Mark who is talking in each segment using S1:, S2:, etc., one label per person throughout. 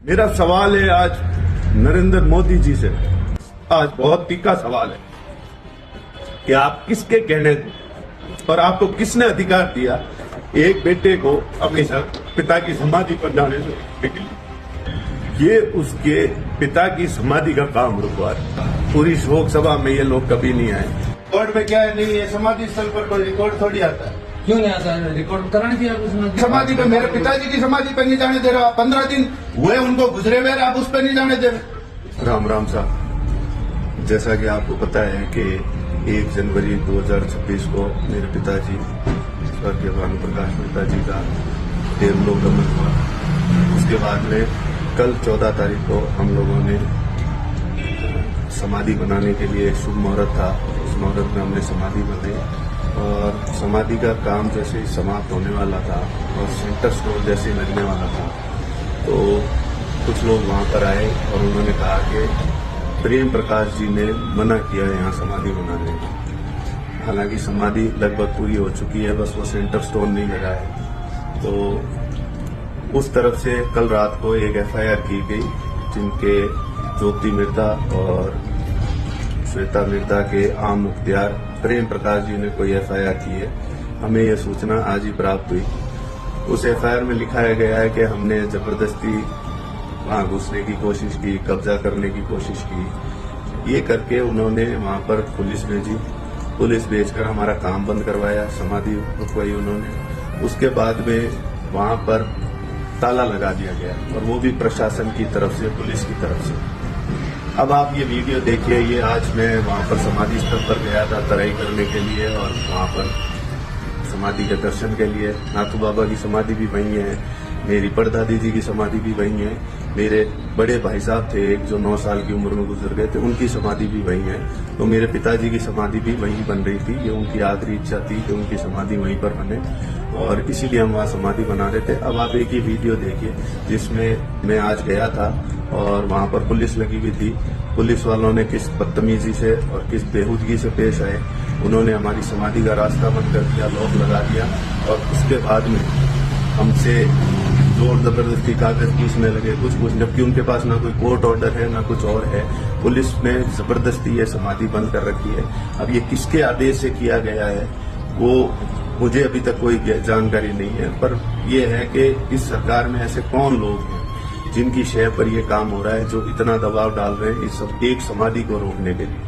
S1: मेरा सवाल है आज नरेंद्र मोदी जी से, आज बहुत तीखा सवाल है कि आप किसके कहने और आपको किसने अधिकार दिया एक बेटे को अपने पिता की समाधि पर जाने से? ये उसके पिता की समाधि का काम रुकवा रहा। पूरी शोक सभा में ये लोग कभी नहीं आए।
S2: रिकॉर्ड में क्या है, नहीं है समाधि स्थल पर कोई रिकॉर्ड थोड़ी आता है।
S3: क्यों नहीं आता है? रिकॉर्ड कराने की आपको
S2: समाधि पे मेरे पिताजी की समाधि पे नहीं जाने दे रहा। 15 दिन हुए उनको गुजरे हुए, आप उस पर नहीं जाने दे रहे।
S1: राम राम साहब, जैसा कि आपको पता है कि 1 जनवरी 2026 को मेरे पिताजी स्वर्गीय भानु प्रकाश मेहता जी का देवलोकगमन हुआ। उसके बाद में कल 14 तारीख को हम लोगों ने समाधि बनाने के लिए एक शुभ मुहूर्त था। उस मुहूर्त में हमने समाधि बनाई और समाधि का काम जैसे ही समाप्त होने वाला था और सेंटर स्टोर जैसे ही लगने वाला था तो कुछ लोग वहां पर आए और उन्होंने कहा कि प्रेम प्रकाश जी ने मना किया यहाँ समाधि बनाने का। हालांकि समाधि लगभग पूरी हो चुकी है, बस वो सेंटर स्टोन नहीं लगा है। तो उस तरफ से कल रात को एक FIR की गई जिनके ज्योति मिर्दा और श्वेता मिर्दा के आम मुख्तियार प्रेम प्रकाश जी ने कोई FIR की है। हमें यह सूचना आज ही प्राप्त हुई। उस FIR में लिखाया गया है कि हमने जबरदस्ती वहां घुसने की कोशिश की, कब्जा करने की कोशिश की। ये करके उन्होंने वहां पर पुलिस भेजी, पुलिस भेजकर हमारा काम बंद करवाया, समाधि रुकवाई उन्होंने। उसके बाद में वहां पर ताला लगा दिया गया और वो भी प्रशासन की तरफ से, पुलिस की तरफ से। अब आप ये वीडियो देखिए। ये आज मैं वहां पर समाधि स्थल पर गया था तराई करने के लिए और वहां पर समाधि के दर्शन के लिए। नाथू बाबा की समाधि भी वहीं है, मेरी परदादी जी की समाधि भी वहीं है, मेरे बड़े भाई साहब थे एक जो 9 साल की उम्र में गुजर गए थे, उनकी समाधि भी वहीं है। तो मेरे पिताजी की समाधि भी वहीं बन रही थी। ये उनकी आखिरी इच्छा थी कि उनकी समाधि वहीं पर बने और इसीलिए हम वहाँ समाधि बना रहे थे। अब आप एक ही वीडियो देखिए जिसमें मैं आज गया था और वहाँ पर पुलिस लगी हुई थी। पुलिस वालों ने किस बदतमीजी से और किस बेहूदगी से पेश आए। उन्होंने हमारी समाधि का रास्ता बंद कर दिया, लॉक लगा दिया और उसके बाद में हमसे जोर जबरदस्ती कागज पूछने लगे, कुछ जबकि उनके पास ना कोई कोर्ट ऑर्डर है ना कुछ और है। पुलिस ने जबरदस्ती ये समाधि बंद कर रखी है। अब ये किसके आदेश से किया गया है वो मुझे अभी तक कोई जानकारी नहीं है, पर यह है कि इस सरकार में ऐसे कौन लोग हैं जिनकी शय पर यह काम हो रहा है, जो इतना दबाव डाल रहे हैं इस सब एक समाधि को रोकने के लिए।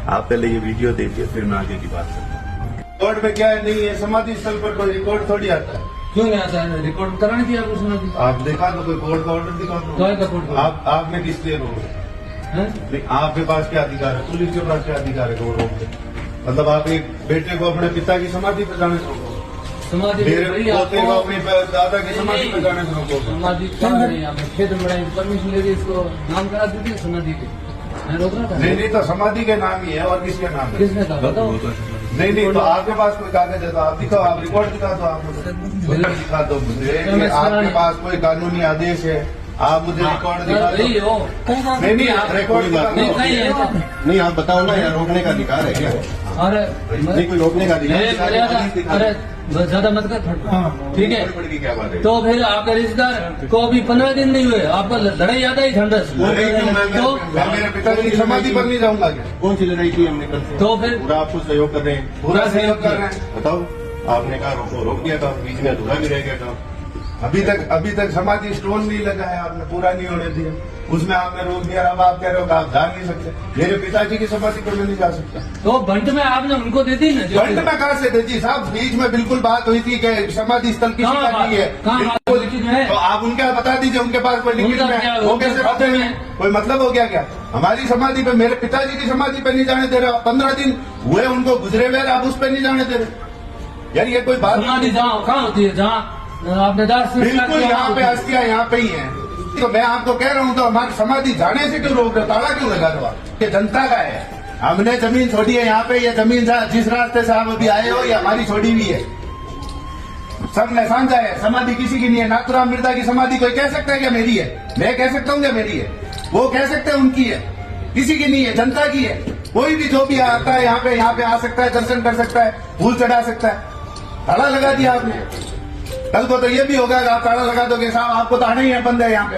S1: आप पहले ये वीडियो देखिए, फिर मैं आगे की बात करता हूँ।
S2: रिकॉर्ड में क्या है, नहीं है समाधि स्थल पर कोई रिकॉर्ड थोड़ी आता है।
S3: क्यों नहीं आता है? रिकॉर्ड कराने की आपको समाधि
S2: आप दिखा दो, कोई कोर्ट का ऑर्डर दिखा दो। आपने किस लिए रोक? आपके पास क्या अधिकार है? पुलिस के पास क्या अधिकार है? वो रोक दे। मतलब आप एक बेटे को अपने पिता की समाधि पर जाने से रोको,
S3: समाधि
S2: पोते को अपने दादा की समाधि पर जाने से रोको।
S3: समाधि क्षेत्र में परमिशन लेके इसको नाम करा दीजिए समाधि के। मैं रोक रहा था।
S2: नहीं, तो समाधि के नाम ही है और किसके नाम है?
S3: किसने कहा बताओ?
S2: नहीं, तो आपके पास कोई कागज है तो आप दिखाओ, आप रिकॉर्ड दिखा दो, आप मुझे दिखा दो मुझे कि आपके पास कोई कानूनी आदेश है। आप मुझे रिकॉर्ड दिखा दो। नहीं, आप रिकॉर्ड
S4: नहीं, आप बताओ ना यार, रोकने का अधिकार है क्या?
S3: अरे
S4: नहीं, कोई रोकने का अधिकार?
S3: अरे ज्यादा मत कर, ठीक है?
S4: क्या बात है?
S3: तो फिर आपके रिश्तेदार को अभी 15 दिन नहीं हुए, आपका लड़ाई आता ही ठंडा
S2: तो मैं मेरे पिताजी की समाधि पर नहीं जाऊंगा क्या?
S4: कौन सी लड़ाई की हमने कल से?
S3: तो फिर
S4: पूरा आपको सहयोग कर रहे हैं?
S2: पूरा सहयोग कर रहे हैं।
S4: बताओ, आपने कहा रोको, रोक दिया था, बीच में अधूरा भी रह गया था।
S2: अभी तक समाधि स्टोन नहीं लगा है, आपने पूरा नहीं होने दिया, उसमें आपने रोक दिया। अब आप कह रहे हो कि आप जा नहीं सकते। मेरे पिताजी की समाधि पर मैं नहीं जा सकता।
S3: तो बंट में आपने उनको दे दी ना?
S2: बंट में कहाँ से दे दी साहब? बीच में बिल्कुल बात हुई थी कि समाधि स्थल किसी का नहीं है, तो आप उनका बता दीजिए, उनके पास कोई लिखित में वो कैसे बातें हैं? कोई मतलब हो गया क्या? हमारी समाधि पे, मेरे पिताजी की समाधि पे नहीं जाने दे रहे। 15 दिन हुए उनको गुजरे हुए, आप उस पर नहीं जाने दे रहे। यार ये कोई बात?
S3: समाधि जहाँ कहाँ होती है, जहाँ आपने
S2: बिल्कुल यहाँ पे अस्थियां यहाँ पे ही है। तो मैं आपको कह रहा हूँ, तो हमारी समाधि जाने से क्यों रोक रहे? ताला क्यों लगा दो? ये जनता का है, हमने जमीन छोड़ी है यहाँ पे। ये जमीन जिस रास्ते से आप अभी आए हो ये हमारी छोड़ी हुई है, सब ने साझा है। समाधि किसी की नहीं है। नाथूराम मिर्दा की समाधि कोई कह सकता है क्या मेरी है? मैं कह सकता हूँ क्या मेरी है? वो कह सकते हैं उनकी है, किसी की नहीं है, जनता की है। कोई भी जो भी आता है यहाँ पे आ सकता है, दर्शन कर सकता है, फूल चढ़ा सकता है। ताला लगा दिया आपने। कल को तो ये भी होगा कि आप ताला लगा दोगे, साहब आपको तो आना ही है, बंद है यहाँ पे।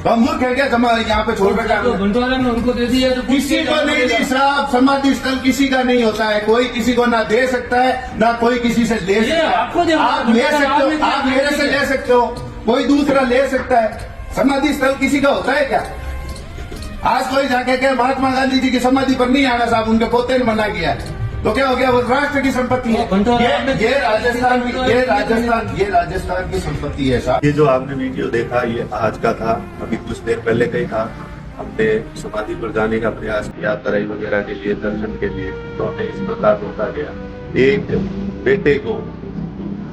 S2: तो हम मूर्ख है क्या यहाँ पे छोड़ बैठा
S3: तो बंटवारा में उनको दे दिया तो
S2: किसी को नहीं दी साहब, समाधि स्थल किसी का नहीं होता है, कोई किसी को ना दे सकता है ना कोई किसी से ले सकता है।
S3: आपको दे-
S2: आप ले सकते हो, आप मेरे से ले सकते हो, कोई दूसरा ले सकता है। समाधि स्थल किसी का होता है क्या? आज कोई जाके कहे महात्मा गांधी जी की समाधि पर नहीं आना साहब, उनके पोते ने मना किया है, तो क्या हो गया? वो राष्ट्र की संपत्ति है। ये राजस्थान की संपत्ति है साहब।
S1: ये जो आपने वीडियो देखा ये आज का था, अभी कुछ देर पहले का ही था। हमने समाधि पर जाने का प्रयास किया तराई वगैरह के लिए, दर्शन के लिए, तो हमें इस प्रकार होता गया। एक बेटे को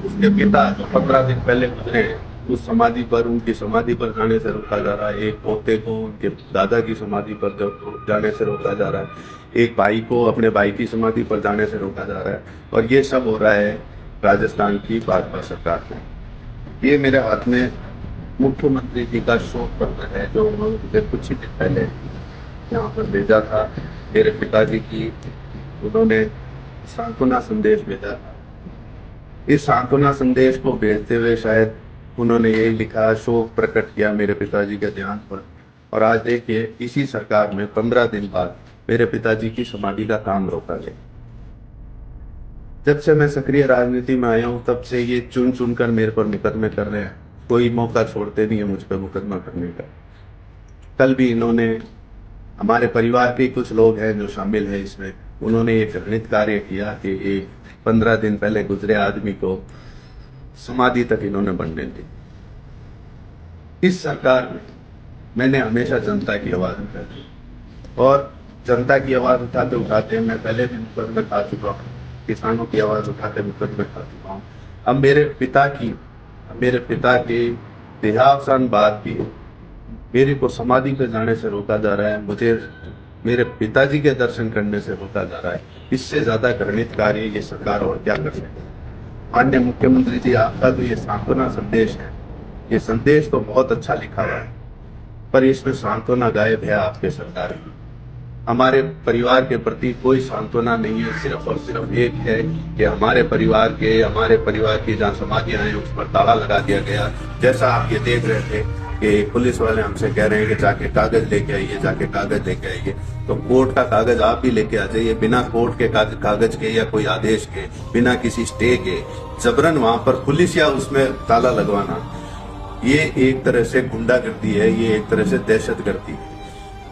S1: उसके पिता जो 15 दिन पहले गुजरे उस समाधि पर, उनकी समाधि पर जाने से रोका जा रहा है। एक पोते को उनके दादा की समाधि पर जाने से रोका जा रहा है। एक भाई को अपने भाई की समाधि पर जाने से रोका जा रहा है। और ये सब हो रहा है राजस्थान की भाजपा सरकार में। ये मेरे हाथ में मुख्यमंत्री जी का शोक पत्र है जो उन्होंने कुछ ही दिन पहले यहाँ पर भेजा था। मेरे पिताजी की उन्होंने सांत्वना संदेश भेजा था। इस सांत्वना संदेश को भेजते हुए शायद उन्होंने यही लिखा, शोक प्रकट किया मेरे पिताजी के देहांत पर। और आज देखिए इसी सरकार में 15 दिन बाद मेरे पिताजी की समाधि का काम रोका गया। जब से मैं सक्रिय राजनीति में आया हूं तब से ये चुन चुन कर मेरे पर मुकदमे कर रहे हैं, कोई मौका छोड़ते नहीं है मुझ पर मुकदमा करने का। कल भी इन्होंने, हमारे परिवार के कुछ लोग हैं जो शामिल है इसमें, उन्होंने एक घृणित कार्य किया कि एक 15 दिन पहले गुजरे आदमी को समाधि तक इन्होंने बनने दी। इस सरकार में मैंने हमेशा जनता की आवाज उठाई और जनता की आवाज उठाते उठाते मैं पहले भी मुकदमे खा चुका हूँ, किसानों की आवाज उठाते मुकदमे खा चुका हूँ। अब मेरे पिता के देहावसान बाद भी मेरे को समाधि पे जाने से रोका जा रहा है, मुझे मेरे पिताजी के दर्शन करने से रोका जा रहा है। इससे ज्यादा घृणित कार्य ये सरकार और क्या कर सकती है? माननीय मुख्यमंत्री जी, आपका तो ये सांत्वना संदेश है, ये संदेश तो बहुत अच्छा लिखा हुआ है, पर इसमें सांत्वना गायब है आपके सरकार की। हमारे परिवार के प्रति कोई सांत्वना नहीं है, सिर्फ और सिर्फ एक है कि हमारे परिवार की जहाँ समाधियां हैं उस पर ताला लगा दिया गया। जैसा आप ये देख रहे थे कि पुलिस वाले हमसे कह रहे हैं कि जाके कागज लेके आइए, जाके कागज लेके आइए। तो कोर्ट का कागज आप भी लेके आ जाइए, बिना कोर्ट के कागज के या कोई आदेश के, बिना किसी स्टे के जबरन वहां पर पुलिस या उसमें ताला लगवाना, ये एक तरह से गुंडागर्दी है, ये एक तरह से दहशतगर्दी है।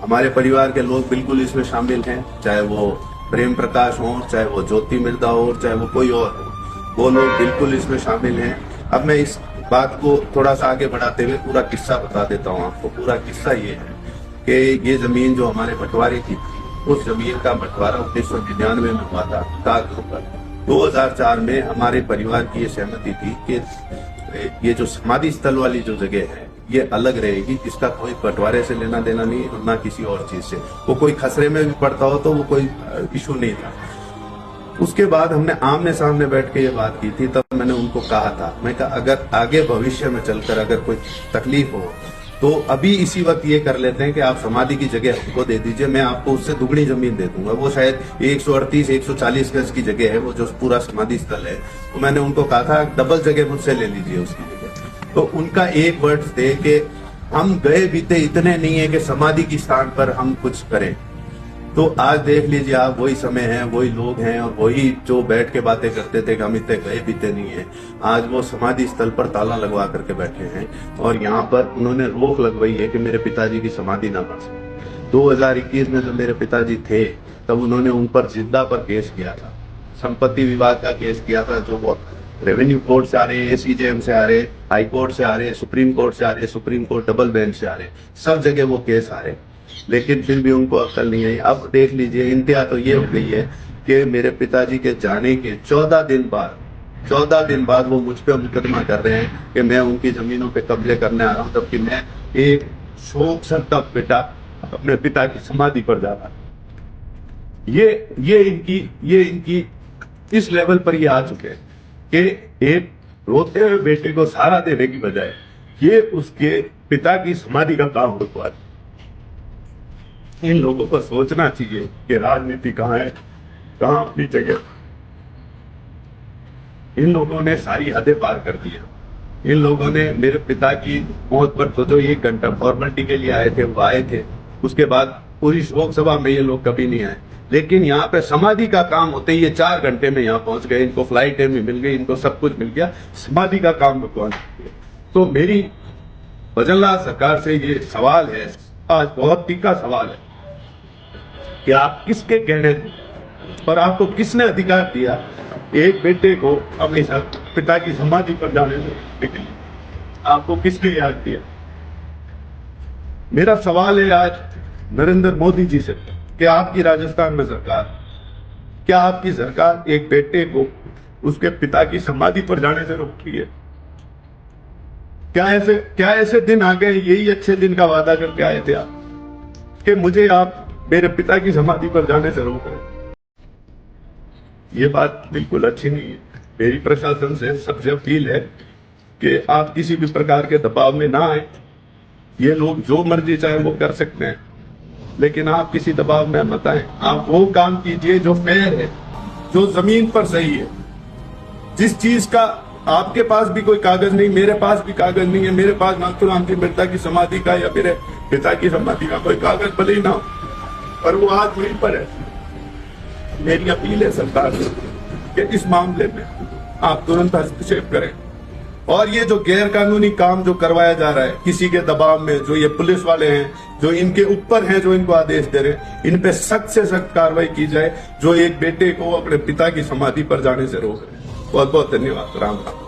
S1: हमारे परिवार के लोग बिल्कुल इसमें शामिल हैं, चाहे वो प्रेम प्रकाश हो, चाहे वो ज्योति मिर्दा हो, चाहे वो कोई और हो, वो लोग बिल्कुल इसमें शामिल हैं। अब मैं इस बात को थोड़ा सा आगे बढ़ाते हुए पूरा किस्सा बता देता हूँ आपको। पूरा किस्सा ये है कि ये जमीन जो हमारे बंटवारे की थी, उस जमीन का बंटवारा 1999 में हुआ था कागजों पर। 2004 में हमारे परिवार की ये सहमति थी कि ये जो समाधि स्थल वाली जो जगह है ये अलग रहेगी, इसका कोई बंटवारे से लेना देना नहीं और ना किसी और चीज से। वो कोई खसरे में भी पड़ता हो तो वो कोई इशू नहीं था। उसके बाद हमने आमने सामने बैठ के ये बात की थी, तब मैंने उनको कहा था, मैं कहा अगर आगे भविष्य में चलकर अगर कोई तकलीफ हो तो अभी इसी वक्त ये कर लेते हैं कि आप समाधि की जगह हमको दे दीजिए, मैं आपको उससे दुगनी जमीन दे दूंगा। वो शायद 138-140 गज की जगह है वो जो पूरा समाधि स्थल है। तो मैंने उनको कहा था डबल जगह मुझसे ले लीजिए उसकी जगह। तो उनका एक वर्ड थे कि हम गए बीते इतने नहीं है कि समाधि की स्थान पर हम कुछ करें। तो आज देख लीजिए आप, वही समय है, वही लोग हैं और वही जो बैठ के बातें करते थे कि हम इतने गए बीते नहीं है, आज वो समाधि स्थल पर ताला लगवा करके बैठे हैं और यहाँ पर उन्होंने रोक लगवाई है कि मेरे पिताजी की समाधि ना बन सके। 2021 में जब मेरे पिताजी थे तब उन्होंने उन पर जिद्दा पर केस किया था, संपत्ति विवाद का केस किया था, जो वो रेवेन्यू कोर्ट से आ रहे, ACJM से आ रहे, हाई कोर्ट से आ रहे, सुप्रीम कोर्ट से आ रहे, सुप्रीम कोर्ट डबल बेंच से आ रहे, सब जगह वो केस आ रहे, लेकिन फिर भी उनको अक्ल नहीं आई। अब देख लीजिए इंतहा तो ये हो गई है कि मेरे पिताजी के जाने के 14 दिन बाद वो मुझ पे मुकदमा कर रहे हैं कि मैं उनकी जमीनों पे कब्जे करने आ रहा हूँ, जबकि मैं एक शोक संतप्त बेटा अपने पिता की समाधि पर जा रहा। ये इनकी इस लेवल पर ये आ चुके हैं कि एक रोते हुए बेटे को सहारा देने की बजाय ये उसके पिता की समाधि का काम रुकवा। इन लोगों को सोचना चाहिए कि राजनीति कहाँ है, कहाँ अपनी जगह। इन लोगों ने सारी हदें पार कर दी है। इन लोगों ने मेरे पिता की मौत पर तो 1 घंटा फॉर्मेलिटी के लिए आए थे, वो आए थे। उसके बाद पूरी शोक सभा में ये लोग कभी नहीं आए, लेकिन यहाँ पे समाधि का काम होते ही ये 4 घंटे में यहाँ पहुंच गए। इनको फ्लाइटें भी मिल गई, इनको सब कुछ मिल गया, समाधि का काम रुकवा दिया। तो मेरी भजनलाल सरकार से ये सवाल है, आज बहुत तीखा सवाल है कि आप किसके कहने पर, आपको किसने अधिकार दिया एक बेटे को अपने साथ पिता की समाधि पर जाने से, आपको किसने याद दिया? मेरा सवाल है आज नरेंद्र मोदी जी से कि आपकी राजस्थान में सरकार, क्या आपकी सरकार एक बेटे को उसके पिता की समाधि पर जाने से रोकती है? क्या ऐसे दिन आ गए, यही अच्छे दिन का वादा करके आए थे आप कि मुझे आप मेरे पिता की समाधि पर जाने से रोक रहे? ये बात बिल्कुल अच्छी नहीं है। मेरी प्रशासन से सबसे अपील है कि आप किसी भी प्रकार के दबाव में ना आए। ये लोग जो मर्जी चाहे वो कर सकते हैं, लेकिन आप किसी दबाव में मत आए। आप वो काम कीजिए जो फेयर है, जो जमीन पर सही है। जिस चीज का आपके पास भी कोई कागज नहीं, मेरे पास भी कागज नहीं है, मेरे पास नाथूराम जी मिर्जा की समाधि का या मेरे पिता की समाधि का कोई कागज भले ही ना हो, पर वो आज वहीं पर है। मेरी अपील है सरकार से कि इस मामले में आप तुरंत हस्तक्षेप करें, और ये जो गैर कानूनी काम जो करवाया जा रहा है किसी के दबाव में, जो ये पुलिस वाले हैं, जो इनके ऊपर हैं, जो इनको आदेश दे रहे हैं, इन पे सख्त से सख्त कार्रवाई की जाए, जो एक बेटे को अपने पिता की समाधि पर जाने से रोक रहे हैं। बहुत बहुत धन्यवाद। राम राम।